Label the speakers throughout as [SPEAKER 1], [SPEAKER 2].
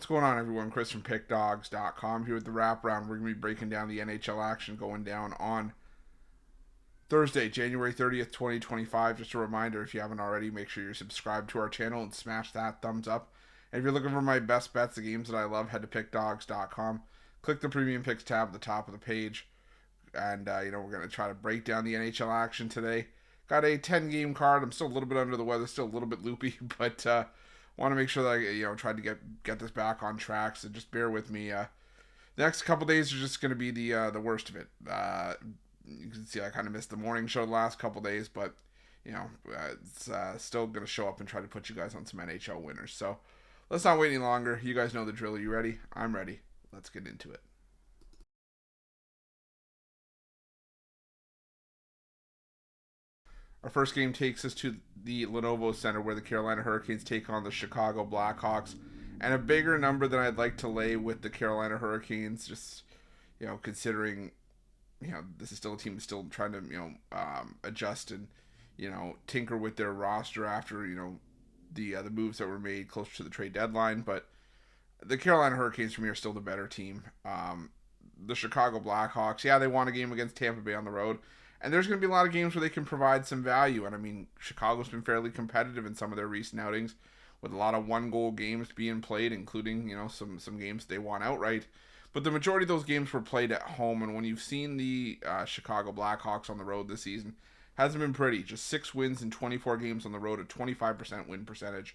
[SPEAKER 1] What's going on, everyone? Chris from Pickdawgz.com here with the Wraparound. We're going to be breaking down the NHL action going down on Thursday, January 30th, 2025. Just a reminder, if you haven't already, make sure you're subscribed to our channel and smash that thumbs up. And if you're looking for my best bets, the games that I love, head to Pickdawgz.com. Click the Premium Picks tab at the top of the page. And, we're going to try to break down the NHL action today. Got a 10-game card. I'm still a little bit under the weather, still a little bit loopy, but want to make sure that I tried to get this back on track. So just bear with me. The next couple days are just going to be the worst of it. You can see I kind of missed the morning show the last couple days, but it's still going to show up and try to put you guys on some NHL winners. So let's not wait any longer. You guys know the drill. Are you ready? I'm ready. Let's get into it. Our first game takes us to the Lenovo Center, where the Carolina Hurricanes take on the Chicago Blackhawks, and a bigger number than I'd like to lay with the Carolina Hurricanes. Just considering this is still a team that's still trying to adjust and tinker with their roster after the moves that were made closer to the trade deadline. But the Carolina Hurricanes for me are still the better team. The Chicago Blackhawks, they won a game against Tampa Bay on the road. And there's going to be a lot of games where they can provide some value. And I mean, Chicago's been fairly competitive in some of their recent outings, with a lot of one-goal games being played, including some games they won outright. But the majority of those games were played at home. And when you've seen the Chicago Blackhawks on the road this season, hasn't been pretty. Just 6 wins in 24 games on the road, a 25% win percentage.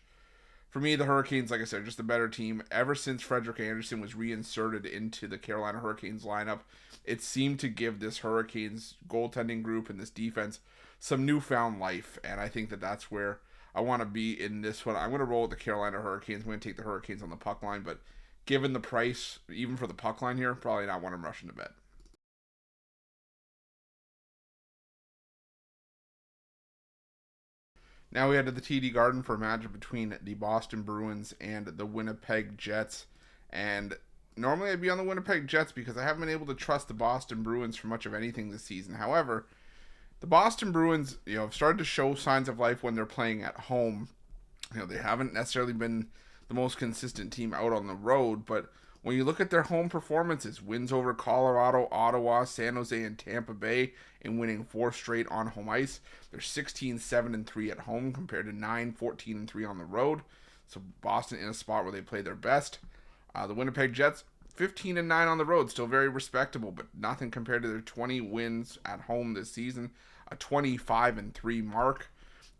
[SPEAKER 1] For me, the Hurricanes, like I said, are just a better team. Ever since Frederik Andersen was reinserted into the Carolina Hurricanes lineup, it seemed to give this Hurricanes goaltending group and this defense some newfound life. And I think that that's where I want to be in this one. I'm going to roll with the Carolina Hurricanes. I'm going to take the Hurricanes on the puck line. But given the price, even for the puck line here, probably not one I'm rushing to bet. Now we head to the TD Garden for a matchup between the Boston Bruins and the Winnipeg Jets. And normally I'd be on the Winnipeg Jets because I haven't been able to trust the Boston Bruins for much of anything this season. However, the Boston Bruins, have started to show signs of life when they're playing at home. They haven't necessarily been the most consistent team out on the road, but when you look at their home performances, wins over Colorado, Ottawa, San Jose, and Tampa Bay, and winning 4 straight on home ice, they're 16-7-3 at home compared to 9-14-3 on the road. So Boston in a spot where they play their best. The Winnipeg Jets, 15-9 on the road, still very respectable, but nothing compared to their 20 wins at home this season, a 25-3 mark.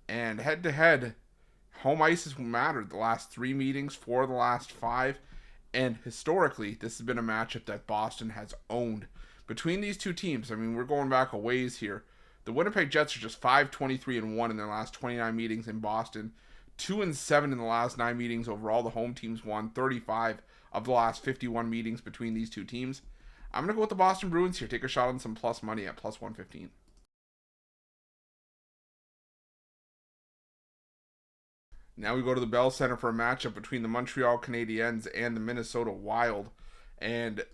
[SPEAKER 1] And head-to-head, home ice has mattered the last 3 meetings, 4 of the last 5. And historically, this has been a matchup that Boston has owned. Between these two teams, I mean, we're going back a ways here. The Winnipeg Jets are just 5-23-1 in their last 29 meetings in Boston. 2-7 in the last 9 meetings overall. The home teams won 35 of the last 51 meetings between these two teams. I'm going to go with the Boston Bruins here. Take a shot on some plus money at plus 115. Now we go to the Bell Center for a matchup between the Montreal Canadiens and the Minnesota Wild. And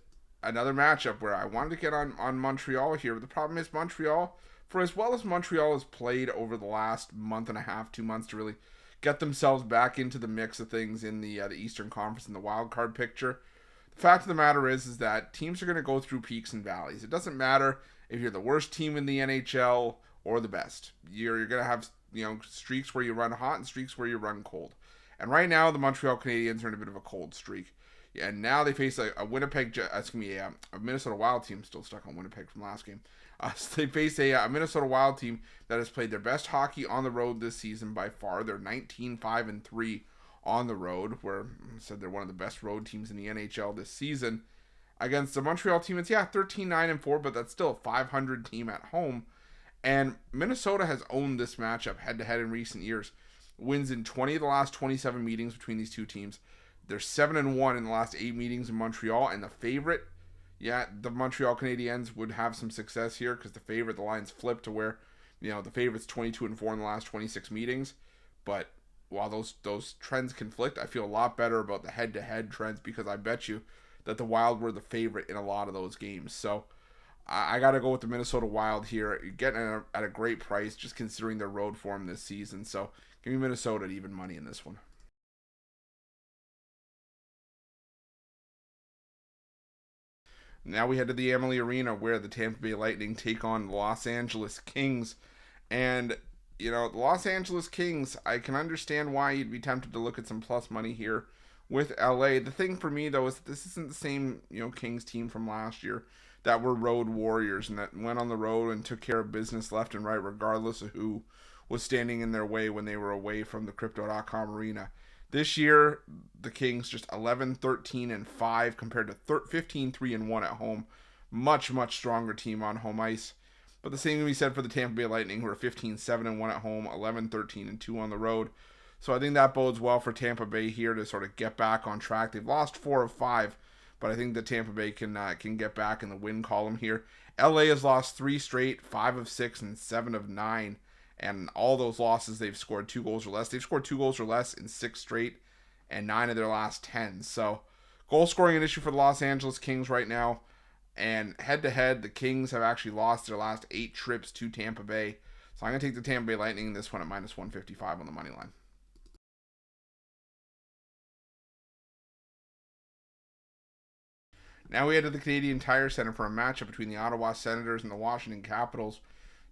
[SPEAKER 1] another matchup where I wanted to get on Montreal here. But the problem is Montreal, for as well as Montreal has played over the last month and a half, 2 months to really get themselves back into the mix of things in the Eastern Conference and the wild card picture. The fact of the matter is that teams are going to go through peaks and valleys. It doesn't matter if you're the worst team in the NHL or the best. You're going to have streaks where you run hot and streaks where you run cold. And right now, the Montreal Canadiens are in a bit of a cold streak. And now they face a Minnesota Wild team, still stuck on Winnipeg from last game. So they face a Minnesota Wild team that has played their best hockey on the road this season by far. They're 19-5-3 on the road, where I said they're one of the best road teams in the NHL this season. Against the Montreal team, it's 13-9-4, but that's still a 500 team at home. And Minnesota has owned this matchup head-to-head in recent years. Wins in 20 of the last 27 meetings between these two teams. They're 7-1 in the last 8 meetings in Montreal. And the favorite, the Montreal Canadiens would have some success here because the line's flipped to where, the favorite's 22-4 in the last 26 meetings. But while those trends conflict, I feel a lot better about the head-to-head trends because I bet you that the Wild were the favorite in a lot of those games. So I got to go with the Minnesota Wild here, getting at a great price, just considering their road form this season. So give me Minnesota at even money in this one. Now we head to the Amalie Arena where the Tampa Bay Lightning take on the Los Angeles Kings. And, the Los Angeles Kings, I can understand why you'd be tempted to look at some plus money here with LA. The thing for me, though, is that this isn't the same, Kings team from last year that were road warriors and that went on the road and took care of business left and right, regardless of who was standing in their way when they were away from the Crypto.com arena. This year, the Kings just 11, 13, and 5 compared to 15, 3, and 1 at home. Much, much stronger team on home ice. But the same can be said for the Tampa Bay Lightning, who are 15, 7, and 1 at home, 11, 13, and 2 on the road. So I think that bodes well for Tampa Bay here to sort of get back on track. They've lost 4 of 5, but I think that Tampa Bay can get back in the win column here. LA has lost 3 straight, 5 of 6, and 7 of 9. And all those losses, they've scored 2 goals or less. They've scored 2 goals or less in 6 straight and 9 of their last 10. So goal scoring an issue for the Los Angeles Kings right now. And head-to-head, the Kings have actually lost their last 8 trips to Tampa Bay. So I'm going to take the Tampa Bay Lightning in this one at minus 155 on the money line. Now we head to the Canadian Tire Center for a matchup between the Ottawa Senators and the Washington Capitals.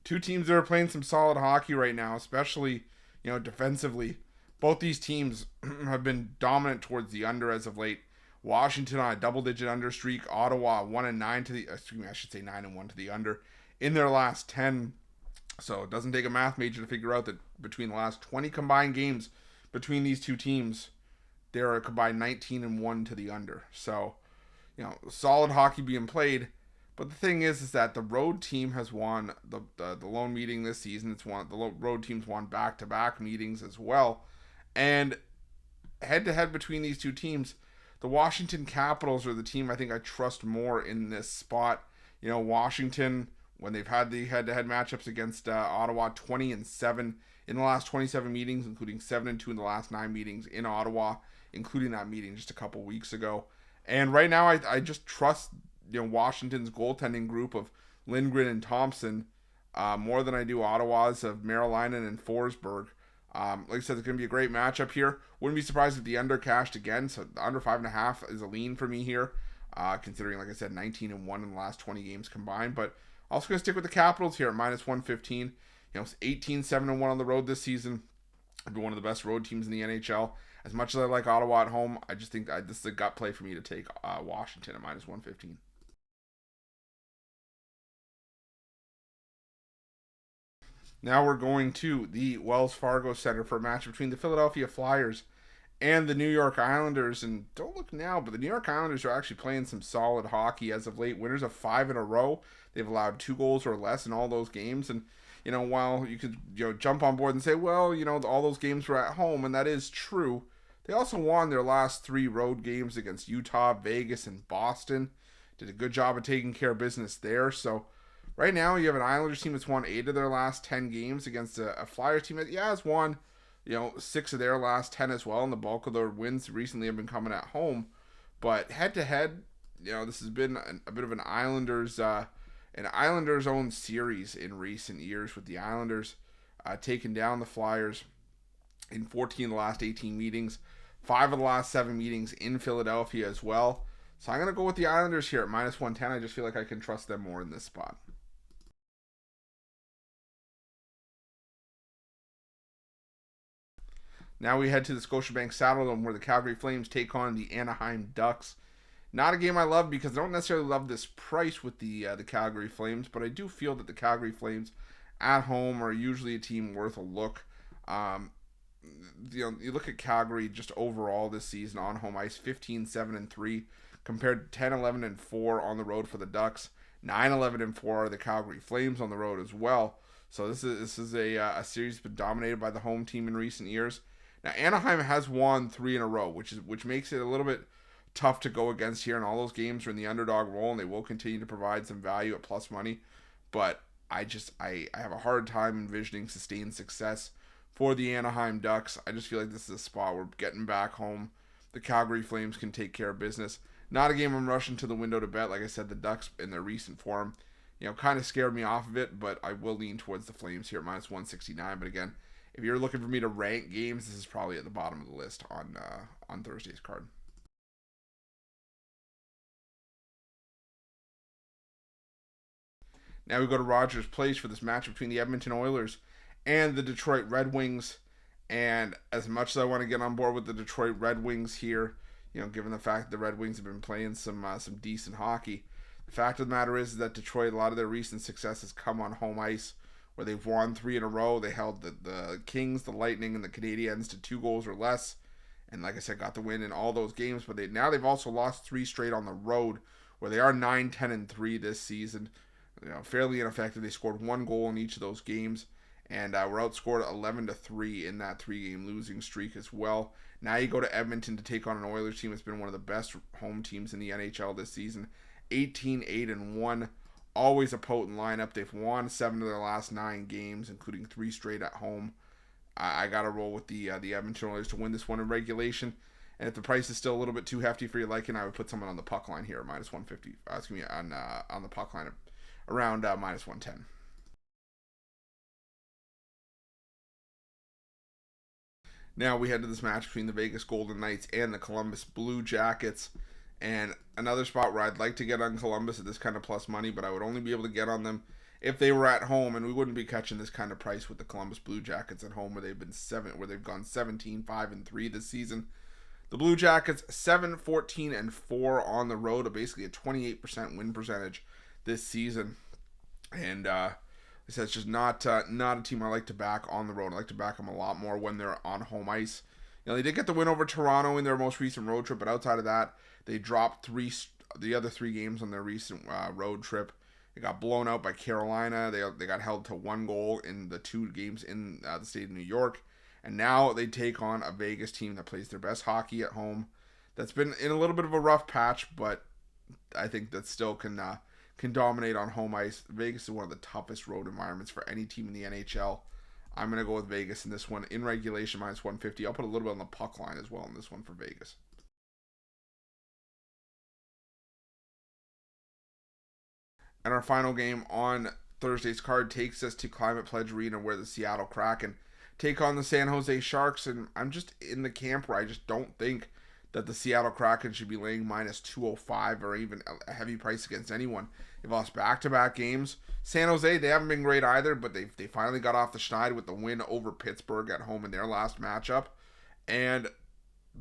[SPEAKER 1] Two teams that are playing some solid hockey right now, especially, defensively. Both these teams have been dominant towards the under as of late. Washington on a double-digit under streak. Ottawa 1-9 to the, 9-1 to the under in their last 10. So it doesn't take a math major to figure out that between the last 20 combined games between these two teams, there are a combined 19-1 to the under. So, solid hockey being played. But the thing is that the road team has won the lone meeting this season. The road team's won back-to-back meetings as well. And head-to-head between these two teams, the Washington Capitals are the team I think I trust more in this spot. Washington, when they've had the head-to-head matchups against Ottawa, 20-7 in the last 27 meetings, including 7-2 in the last 9 meetings in Ottawa, including that meeting just a couple weeks ago. And right now, I just trust Washington's goaltending group of Lindgren and Thompson more than I do Ottawa's of Marilainen and Forsberg. Like I said, it's going to be a great matchup here. Wouldn't be surprised if the under cashed again. So the under 5.5 is a lean for me here, considering, like I said, 19-1 in the last 20 games combined. But also going to stick with the Capitals here at minus 115. 18-7-1 on the road this season. They've been one of the best road teams in the NHL. As much as I like Ottawa at home, I just think this is a gut play for me to take Washington at minus 115. Now we're going to the Wells Fargo Center for a match between the Philadelphia Flyers and the New York Islanders. And don't look now, but the New York Islanders are actually playing some solid hockey as of late. Winners of 5 in a row. They've allowed 2 goals or less in all those games. And, while you could jump on board and say, well, all those games were at home, and that is true, they also won their last 3 road games against Utah, Vegas, and Boston. Did a good job of taking care of business there. So right now, you have an Islanders team that's won 8 of their last 10 games against a Flyers team that, has won, 6 of their last 10 as well, and the bulk of their wins recently have been coming at home. But head-to-head, this has been a bit of an Islanders own series in recent years, with the Islanders taking down the Flyers in 14 of the last 18 meetings, 5 of the last 7 meetings in Philadelphia as well. So I'm going to go with the Islanders here at minus 110. I just feel like I can trust them more in this spot. Now we head to the Scotiabank Saddledome where the Calgary Flames take on the Anaheim Ducks. Not a game I love because I don't necessarily love this price with the Calgary Flames, but I do feel that the Calgary Flames at home are usually a team worth a look. You look at Calgary just overall this season on home ice, 15-7-3 compared to 10-11-4 on the road for the Ducks. 9-11-4 are the Calgary Flames on the road as well. So this is a series that's been dominated by the home team in recent years. Now Anaheim has won 3 in a row, which makes it a little bit tough to go against here, and all those games are in the underdog role, and they will continue to provide some value at plus money. But I have a hard time envisioning sustained success for the Anaheim Ducks. I just feel like this is a spot where getting back home, the Calgary Flames can take care of business. Not a game I'm rushing to the window to bet. Like I said, the Ducks in their recent form, kind of scared me off of it, but I will lean towards the Flames here at minus 169. But again, if you're looking for me to rank games, this is probably at the bottom of the list on Thursday's card. Now we go to Rogers Place for this match between the Edmonton Oilers and the Detroit Red Wings. And as much as I want to get on board with the Detroit Red Wings here, given the fact that the Red Wings have been playing some decent hockey, the fact of the matter is that Detroit, a lot of their recent success has come on home ice, where they've won 3 in a row. They held the Kings, the Lightning, and the Canadiens to 2 goals or less, and like I said, got the win in all those games. But they've also lost 3 straight on the road, where they are 9-10-3 this season. Fairly ineffective. They scored 1 goal in each of those games, and were outscored 11-3 in that 3-game losing streak as well. Now you go to Edmonton to take on an Oilers team that's been one of the best home teams in the NHL this season. 18-8-1, always a potent lineup. They've won 7 of their last 9 games, including 3 straight at home. I got to roll with the Edmonton Oilers to win this one in regulation. And if the price is still a little bit too hefty for your liking, I would put someone on the puck line here, minus 150. On the puck line around minus 110. Now we head to this match between the Vegas Golden Knights and the Columbus Blue Jackets. And another spot where I'd like to get on Columbus at this kind of plus money, but I would only be able to get on them if they were at home, and we wouldn't be catching this kind of price with the Columbus Blue Jackets at home, where they've gone 17-5-3 this season. The Blue Jackets 7-14-4 on the road, basically a 28% win percentage this season, and it's just not a team I like to back on the road. I like to back them a lot more when they're on home ice. They did get the win over Toronto in their most recent road trip, but outside of that, they dropped the other 3 games on their recent road trip. They got blown out by Carolina. They got held to 1 goal in the 2 games in the state of New York. And now they take on a Vegas team that plays their best hockey at home. That's been in a little bit of a rough patch, but I think that still can dominate on home ice. Vegas is one of the toughest road environments for any team in the NHL. I'm going to go with Vegas in this one in regulation, minus 150. I'll put a little bit on the puck line as well in this one for Vegas. And our final game on Thursday's card takes us to Climate Pledge Arena, where the Seattle Kraken take on the San Jose Sharks. And I'm just in the camp where I just don't think that the Seattle Kraken should be laying minus 205 or even a heavy price against anyone. They've lost back-to-back games. San Jose, they haven't been great either, but they finally got off the schneid with the win over Pittsburgh at home in their last matchup. And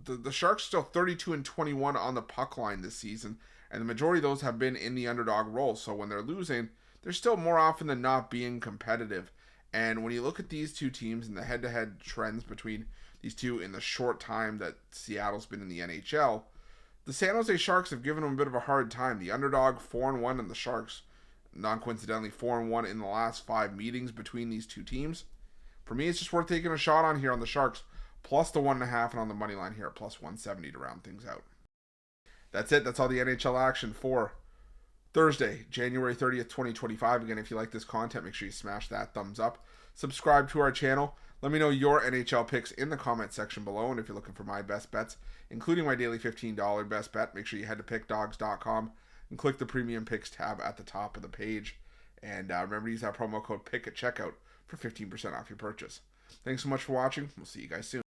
[SPEAKER 1] the Sharks still 32-21 on the puck line this season, and the majority of those have been in the underdog role. So when they're losing, they're still more often than not being competitive. And when you look at these two teams and the head-to-head trends between these two in the short time that Seattle's been in the NHL, the San Jose Sharks have given them a bit of a hard time. The underdog 4-1, and the Sharks, non-coincidentally, 4-1 in the last 5 meetings between these two teams. For me, it's just worth taking a shot on here on the Sharks, plus the 1.5, and on the money line here at plus 170 to round things out. That's it. That's all the NHL action for Thursday, January 30th, 2025. Again, if you like this content, make sure you smash that thumbs up. Subscribe to our channel. Let me know your NHL picks in the comment section below. And if you're looking for my best bets, including my daily $15 best bet, make sure you head to pickdawgz.com and click the premium picks tab at the top of the page. And remember to use that promo code PICK at checkout for 15% off your purchase. Thanks so much for watching. We'll see you guys soon.